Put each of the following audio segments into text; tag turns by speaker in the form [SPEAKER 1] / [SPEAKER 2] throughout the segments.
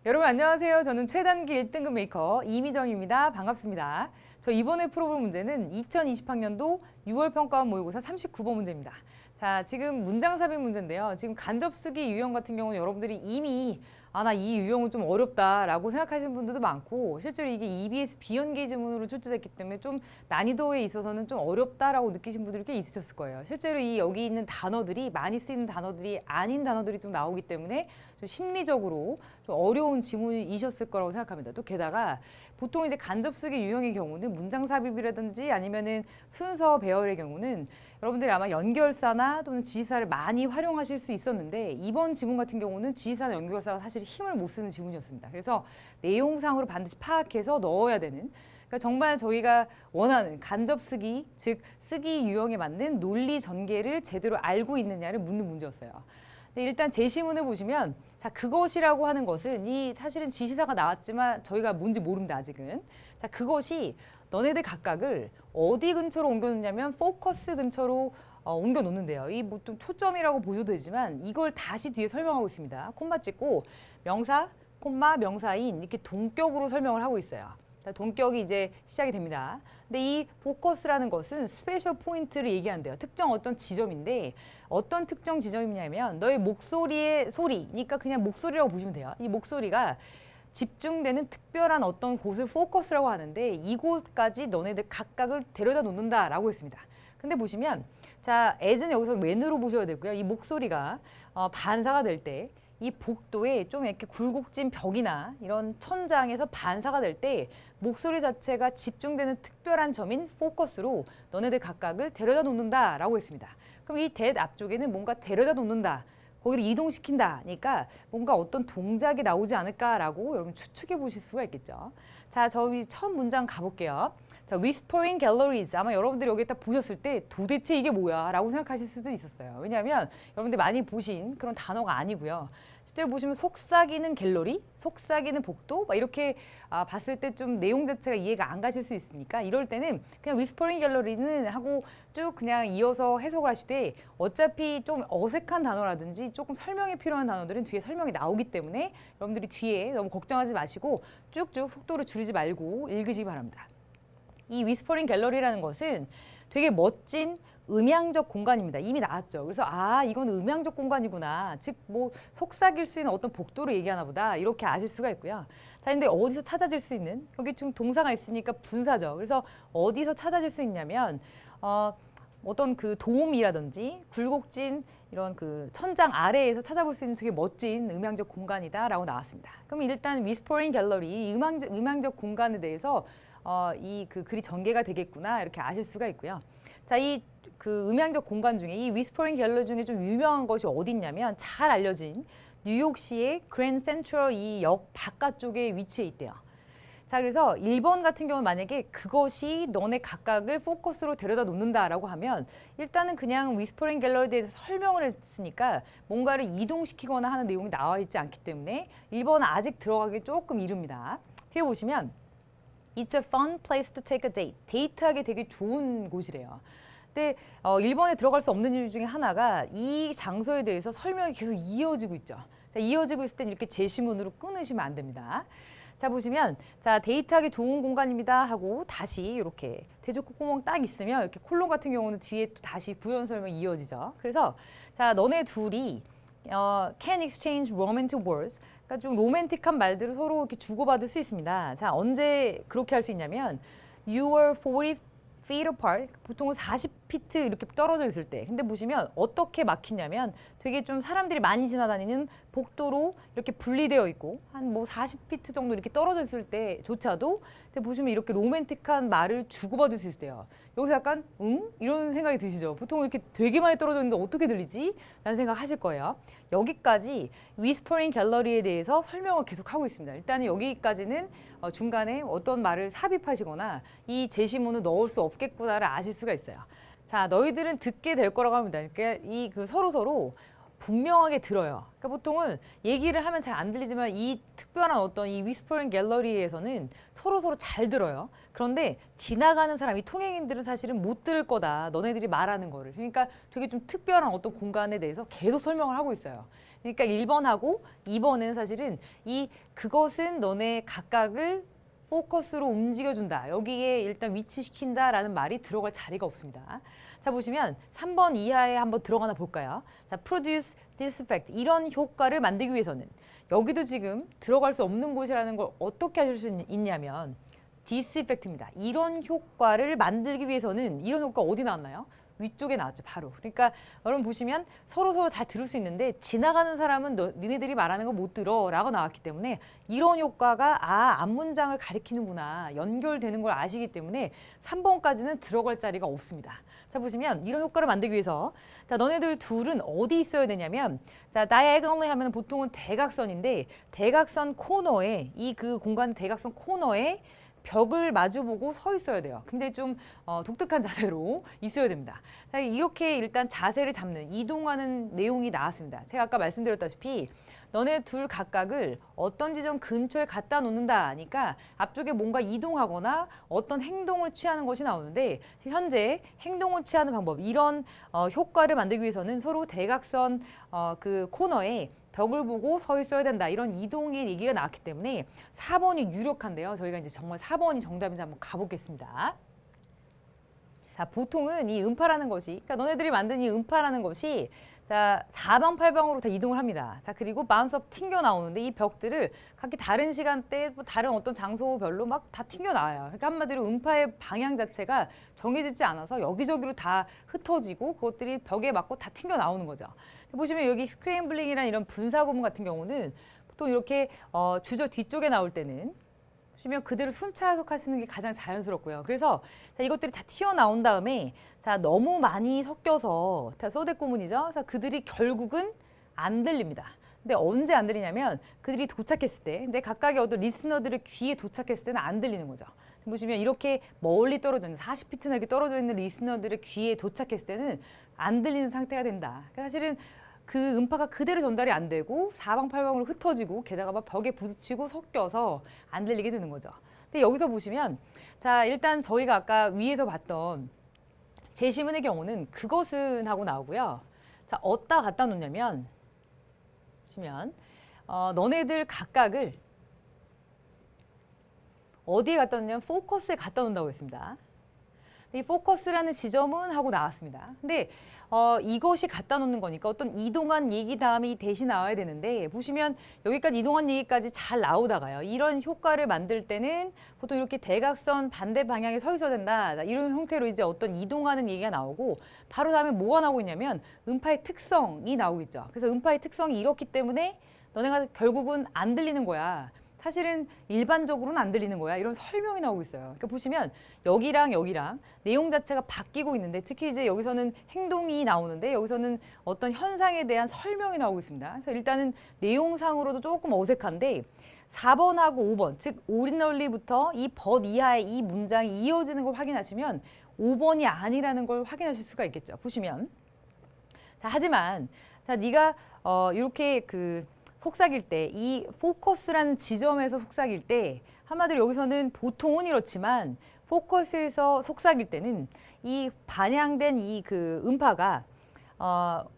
[SPEAKER 1] 여러분 안녕하세요. 저는 최단기 1등급 메이커 이미정입니다. 반갑습니다. 저 이번에 풀어볼 문제는 2020학년도 6월 평가원 모의고사 39번 문제입니다. 자, 지금 문장 삽입 문제인데요. 지금 간접 쓰기 유형 같은 경우는 여러분들이 이미 나 이 유형은 좀 어렵다라고 생각하시는 분들도 많고 실제로 이게 EBS 비연계 지문으로 출제됐기 때문에 좀 난이도에 있어서는 좀 어렵다라고 느끼신 분들이 꽤 있으셨을 거예요. 실제로 이 여기 있는 단어들이 많이 쓰이는 단어들이 아닌 단어들이 좀 나오기 때문에 좀 심리적으로 좀 어려운 지문이셨을 거라고 생각합니다. 또 게다가 보통 이제 간접 쓰기 유형의 경우는 문장 삽입이라든지 아니면은 순서 배열의 경우는 여러분들이 아마 연결사나 또는 지시사를 많이 활용하실 수 있었는데 이번 지문 같은 경우는 지시사나 연결사가 사실 힘을 못 쓰는 지문이었습니다. 그래서 내용상으로 반드시 파악해서 넣어야 되는 그러니까 정말 저희가 원하는 간접 쓰기, 즉 쓰기 유형에 맞는 논리 전개를 제대로 알고 있느냐를 묻는 문제였어요. 일단 제시문을 보시면 자 그것이라고 하는 것은 이 사실은 지시사가 나왔지만 저희가 뭔지 모릅니다 아직은. 자 그것이 너네들 각각을 어디 근처로 옮겨 놓냐면 포커스 근처로 옮겨 놓는데요. 이 뭐 좀 초점이라고 보셔도 되지만 이걸 다시 뒤에 설명하고 있습니다. 콤마 찍고 명사, 콤마, 명사인 이렇게 동격으로 설명을 하고 있어요. 자, 동격이 이제 시작이 됩니다. 근데 이 포커스라는 것은 스페셜 포인트를 얘기한대요. 특정 어떤 지점인데 어떤 특정 지점이냐면 너의 목소리의 소리니까 그냥 목소리라고 보시면 돼요. 이 목소리가 집중되는 특별한 어떤 곳을 포커스라고 하는데 이곳까지 너네들 각각을 데려다 놓는다라고 했습니다. 근데 보시면 자, as는 여기서 when으로 보셔야 되고요. 이 목소리가 반사가 될 때 이 복도에 좀 이렇게 굴곡진 벽이나 이런 천장에서 반사가 될 때 목소리 자체가 집중되는 특별한 점인 포커스로 너네들 각각을 데려다 놓는다라고 했습니다. 그럼 이 that 앞쪽에는 뭔가 데려다 놓는다. 거기를 이동시킨다. 그러니까 뭔가 어떤 동작이 나오지 않을까라고 여러분 추측해 보실 수가 있겠죠. 자, 저희 첫 문장 가볼게요. 자, whispering galleries. 아마 여러분들이 여기 딱 보셨을 때 도대체 이게 뭐야? 라고 생각하실 수도 있었어요. 왜냐하면 여러분들 많이 보신 그런 단어가 아니고요. 실제로 보시면 속삭이는 갤러리, 속삭이는 복도 막 이렇게 봤을 때 좀 내용 자체가 이해가 안 가실 수 있으니까 이럴 때는 그냥 whispering gallery는 하고 쭉 그냥 이어서 해석을 하시되 어차피 좀 어색한 단어라든지 조금 설명이 필요한 단어들은 뒤에 설명이 나오기 때문에 여러분들이 뒤에 너무 걱정하지 마시고 쭉쭉 속도를 줄이지 말고 읽으시기 바랍니다. 이 위스퍼링 갤러리라는 것은 되게 멋진 음향적 공간입니다. 이미 나왔죠. 그래서 이건 음향적 공간이구나. 즉 뭐 속삭일 수 있는 어떤 복도를 얘기하나 보다. 이렇게 아실 수가 있고요. 자, 근데 어디서 찾아질 수 있는? 여기 좀 동사가 있으니까 분사죠. 그래서 어디서 찾아질 수 있냐면 어떤 그 도움이라든지 굴곡진 이런 그 천장 아래에서 찾아볼 수 있는 되게 멋진 음향적 공간이다라고 나왔습니다. 그럼 일단 위스퍼링 갤러리 음향적 공간에 대해서 이 그 글이 전개가 되겠구나 이렇게 아실 수가 있고요. 자, 이 그 음향적 공간 중에 이 위스퍼링 갤러리 중에 좀 유명한 것이 어디 있냐면 잘 알려진 뉴욕시의 그랜드 센트럴 이 역 바깥쪽에 위치해 있대요. 자, 그래서 1번 같은 경우는 만약에 그것이 너네 각각을 포커스로 데려다 놓는다라고 하면 일단은 그냥 위스퍼링 갤러리에 대해서 설명을 했으니까 뭔가를 이동시키거나 하는 내용이 나와 있지 않기 때문에 1번은 아직 들어가기 조금 이릅니다. 뒤에 보시면 It's a fun place to take a date. 데이트하기 되게 좋은 곳이래요. 근데 1번에 들어갈 수 없는 이유 중에 하나가 이 장소에 대해서 설명이 계속 이어지고 있죠. 자, 이어지고 있을 땐 이렇게 제시문으로 끊으시면 안 됩니다. 자, 보시면 자 데이트하기 좋은 공간입니다 하고 다시 이렇게 대조구멍 딱 있으면 이렇게 콜론 같은 경우는 뒤에 또 다시 부연 설명이 이어지죠. 그래서 자 너네 둘이 can exchange romantic words. 그러니까 좀 로맨틱한 말들을 서로 이렇게 주고받을 수 있습니다. 자, 언제 그렇게 할 수 있냐면 you were 40 feet apart. 보통은 40피트 이렇게 떨어져 있을 때. 근데 보시면 어떻게 막히냐면 되게 좀 사람들이 많이 지나다니는 복도로 이렇게 분리되어 있고 한 뭐 40피트 정도 이렇게 떨어져 있을 때조차도 보시면 이렇게 로맨틱한 말을 주고받을 수 있대요. 여기서 약간 이런 생각이 드시죠? 보통 이렇게 되게 많이 떨어져 있는데 어떻게 들리지? 라는 생각 하실 거예요. 여기까지 위스퍼링 갤러리에 대해서 설명을 계속 하고 있습니다. 일단 여기까지는 중간에 어떤 말을 삽입하시거나 이 제시문을 넣을 수 없겠구나를 아실 수가 있어요. 자, 너희들은 듣게 될 거라고 합니다. 그러니까 이 그 서로 분명하게 들어요. 그러니까 보통은 얘기를 하면 잘 안 들리지만 이 특별한 어떤 이 위스퍼링 갤러리에서는 서로 잘 들어요. 그런데 지나가는 사람, 이 통행인들은 사실은 못 들을 거다. 너네들이 말하는 거를. 그러니까 되게 좀 특별한 어떤 공간에 대해서 계속 설명을 하고 있어요. 그러니까 1번하고 2번은 사실은 그것은 너네 각각을 포커스로 움직여준다. 여기에 일단 위치시킨다라는 말이 들어갈 자리가 없습니다. 자, 보시면 3번 이하에 한번 들어가나 볼까요? 자, produce this effect. 이런 효과를 만들기 위해서는 여기도 지금 들어갈 수 없는 곳이라는 걸 어떻게 하실 수 있냐면 this effect입니다. 이런 효과를 만들기 위해서는 이런 효과 어디 나왔나요? 위쪽에 나왔죠, 바로. 그러니까 여러분 보시면 서로 잘 들을 수 있는데 지나가는 사람은 니네들이 말하는 거 못 들어 라고 나왔기 때문에 이런 효과가 앞문장을 가리키는구나, 연결되는 걸 아시기 때문에 3번까지는 들어갈 자리가 없습니다. 자, 보시면 이런 효과를 만들기 위해서 자, 너네들 둘은 어디 있어야 되냐면 자, diagonally 하면 보통은 대각선인데 대각선 코너에 그 공간 대각선 코너에 벽을 마주보고 서 있어야 돼요. 굉장히 좀 독특한 자세로 있어야 됩니다. 자, 이렇게 일단 자세를 잡는, 이동하는 내용이 나왔습니다. 제가 아까 말씀드렸다시피 너네 둘 각각을 어떤 지점 근처에 갖다 놓는다 하니까 앞쪽에 뭔가 이동하거나 어떤 행동을 취하는 것이 나오는데 현재 행동을 취하는 방법, 이런 효과를 만들기 위해서는 서로 대각선 그 코너에 벽을 보고 서 있어야 된다. 이런 이동의 얘기가 나왔기 때문에 4번이 유력한데요. 저희가 이제 정말 4번이 정답인지 한번 가보겠습니다. 자, 보통은 이 음파라는 것이, 그러니까 너네들이 만든 이 음파라는 것이 자, 4방, 8방으로 다 이동을 합니다. 자, 그리고 바운스업 튕겨 나오는데 이 벽들을 각기 다른 시간대, 다른 어떤 장소별로 막 다 튕겨 나와요. 그러니까 한마디로 음파의 방향 자체가 정해지지 않아서 여기저기로 다 흩어지고 그것들이 벽에 맞고 다 튕겨 나오는 거죠. 보시면 여기 스크램블링이라는 이런 분사 구문 같은 경우는 보통 이렇게 주저 뒤쪽에 나올 때는 보시면 그대로 순차 해석하시는 게 가장 자연스럽고요. 그래서 자, 이것들이 다 튀어나온 다음에 자, 너무 많이 섞여서 다 소댓 구문이죠. 그래서 그들이 결국은 안 들립니다. 근데 언제 안 들리냐면 그들이 도착했을 때, 근데 각각의 어떤 리스너들의 귀에 도착했을 때는 안 들리는 거죠. 보시면 이렇게 멀리 떨어져 있는 40피트나 이렇게 떨어져 있는 리스너들의 귀에 도착했을 때는 안 들리는 상태가 된다. 그러니까 사실은 그 음파가 그대로 전달이 안 되고 사방팔방으로 흩어지고 게다가 막 벽에 부딪히고 섞여서 안 들리게 되는 거죠. 근데 여기서 보시면 자, 일단 저희가 아까 위에서 봤던 제시문의 경우는 그것은 하고 나오고요. 자, 어디다 갖다 놓냐면 보시면 너네들 각각을 어디에 갖다 놓냐면 포커스에 갖다 놓는다고 했습니다. 이 포커스라는 지점은 하고 나왔습니다. 근데 이것이 갖다 놓는 거니까 어떤 이동한 얘기 다음에 대시 나와야 되는데 보시면 여기까지 이동한 얘기까지 잘 나오다가요. 이런 효과를 만들 때는 보통 이렇게 대각선 반대 방향에 서 있어야 된다. 이런 형태로 이제 어떤 이동하는 얘기가 나오고 바로 다음에 뭐가 나오고 있냐면 음파의 특성이 나오고 있죠. 그래서 음파의 특성이 이렇기 때문에 너네가 결국은 안 들리는 거야. 사실은 일반적으로는 안 들리는 거야. 이런 설명이 나오고 있어요. 그러니까 보시면 여기랑 여기랑 내용 자체가 바뀌고 있는데 특히 이제 여기서는 행동이 나오는데 여기서는 어떤 현상에 대한 설명이 나오고 있습니다. 그래서 일단은 내용상으로도 조금 어색한데 4번하고 5번, 즉 오리널리부터 이 벗 이하의 이 문장이 이어지는 걸 확인하시면 5번이 아니라는 걸 확인하실 수가 있겠죠. 보시면 자, 하지만 자, 네가 이렇게 속삭일 때, 이 포커스라는 지점에서 속삭일 때 한마디로 여기서는 보통은 이렇지만 포커스에서 속삭일 때는 이 반향된 이 음파가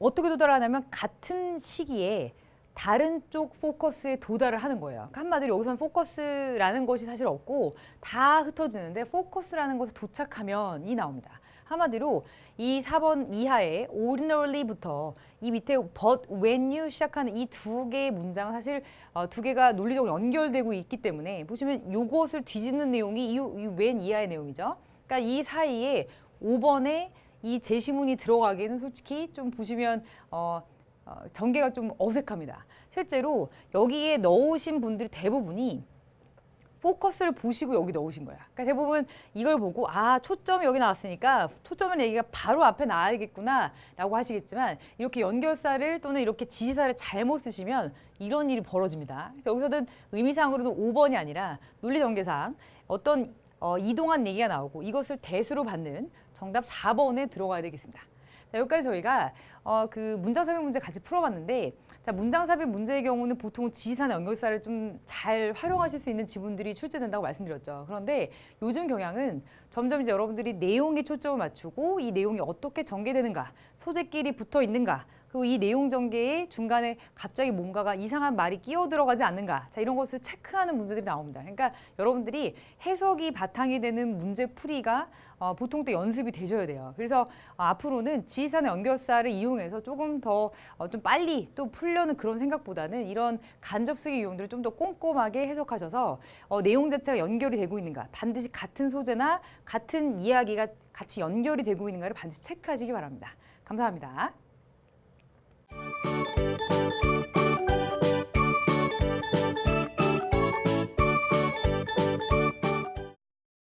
[SPEAKER 1] 어떻게 도달하냐면 같은 시기에 다른 쪽 포커스에 도달을 하는 거예요. 그러니까 한마디로 여기서는 포커스라는 것이 사실 없고 다 흩어지는데 포커스라는 것에 도착하면 이 나옵니다. 한마디로 이 4번 이하의 ordinarly부터 이 밑에 but, when you 시작하는 이 두 개의 문장은 사실 두 개가 논리적으로 연결되고 있기 때문에 보시면 이것을 뒤집는 내용이 이 when 이하의 내용이죠. 그러니까 이 사이에 5번에 이 제시문이 들어가기에는 솔직히 좀 보시면 전개가 좀 어색합니다. 실제로 여기에 넣으신 분들 대부분이 포커스를 보시고 여기 넣으신 거야. 그러니까 대부분 이걸 보고 초점이 여기 나왔으니까 초점의 얘기가 바로 앞에 나와야겠구나 라고 하시겠지만 이렇게 연결사를 또는 이렇게 지시사를 잘못 쓰시면 이런 일이 벌어집니다. 여기서는 의미상으로는 5번이 아니라 논리전개상 어떤 이동한 얘기가 나오고 이것을 대수로 받는 정답 4번에 들어가야 되겠습니다. 자, 여기까지 저희가 그 문장삽입 문제 같이 풀어봤는데, 자, 문장삽입 문제의 경우는 보통 지시사나 연결사를 좀 잘 활용하실 수 있는 지문들이 출제된다고 말씀드렸죠. 그런데 요즘 경향은 점점 이제 여러분들이 내용에 초점을 맞추고 이 내용이 어떻게 전개되는가, 소재끼리 붙어 있는가, 그리고 이 내용 전개의 중간에 갑자기 뭔가가 이상한 말이 끼어 들어가지 않는가, 자, 이런 것을 체크하는 문제들이 나옵니다. 그러니까 여러분들이 해석이 바탕이 되는 문제 풀이가 보통 때 연습이 되셔야 돼요. 그래서 앞으로는 지시사나 연결사를 이용해서 조금 더 좀 빨리 또 풀려는 그런 생각보다는 이런 간접수기 유형들을 좀 더 꼼꼼하게 해석하셔서 내용 자체가 연결이 되고 있는가, 반드시 같은 소재나 같은 이야기가 같이 연결이 되고 있는가를 반드시 체크하시기 바랍니다. 감사합니다.